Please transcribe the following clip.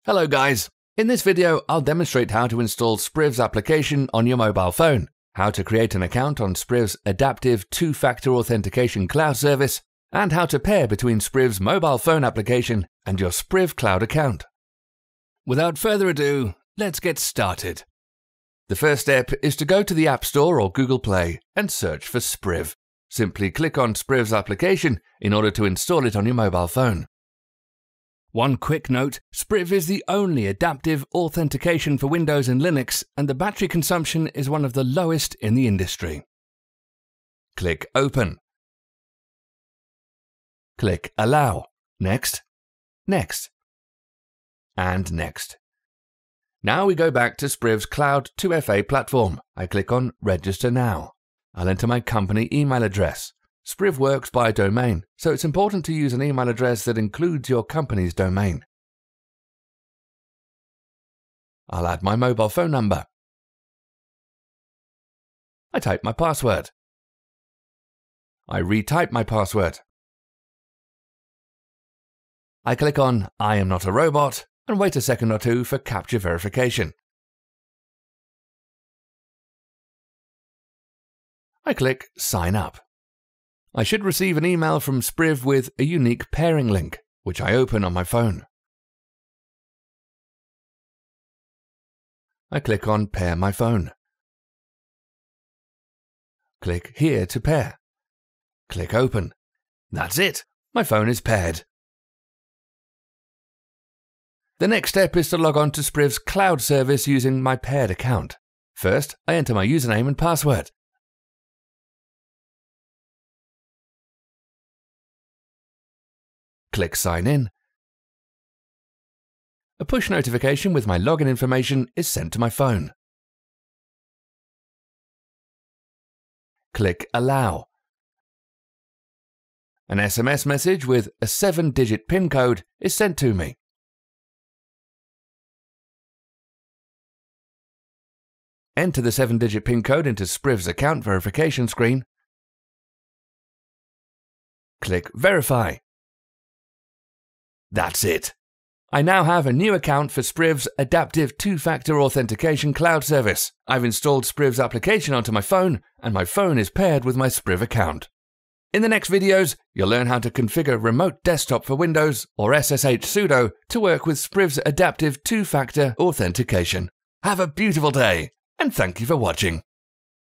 Hello guys! In this video, I'll demonstrate how to install Spriv's application on your mobile phone, how to create an account on Spriv's adaptive two-factor authentication cloud service, and how to pair between Spriv's mobile phone application and your Spriv cloud account. Without further ado, let's get started. The first step is to go to the App Store or Google Play and search for Spriv. Simply click on Spriv's application in order to install it on your mobile phone. One quick note, Spriv is the only adaptive authentication for Windows and Linux, and the battery consumption is one of the lowest in the industry. Click Open. Click Allow. Next. Next. And Next. Now we go back to Spriv's Cloud 2FA platform. I click on Register Now. I'll enter my company email address. Spriv works by domain, so it's important to use an email address that includes your company's domain. I'll add my mobile phone number. I type my password. I retype my password. I click on I am not a robot and wait a second or two for capture verification. I click Sign Up. I should receive an email from Spriv with a unique pairing link, which I open on my phone. I click on Pair my phone. Click here to pair. Click Open. That's it! My phone is paired. The next step is to log on to Spriv's cloud service using my paired account. First, I enter my username and password. Click Sign In. A push notification with my login information is sent to my phone. Click Allow. An SMS message with a 7-digit PIN code is sent to me. Enter the 7-digit PIN code into Spriv's account verification screen. Click Verify. That's it! I now have a new account for Spriv's adaptive two-factor authentication cloud service. I've installed Spriv's application onto my phone, and my phone is paired with my Spriv account. In the next videos, you'll learn how to configure Remote Desktop for Windows or SSH sudo to work with Spriv's adaptive two-factor authentication. Have a beautiful day, and thank you for watching.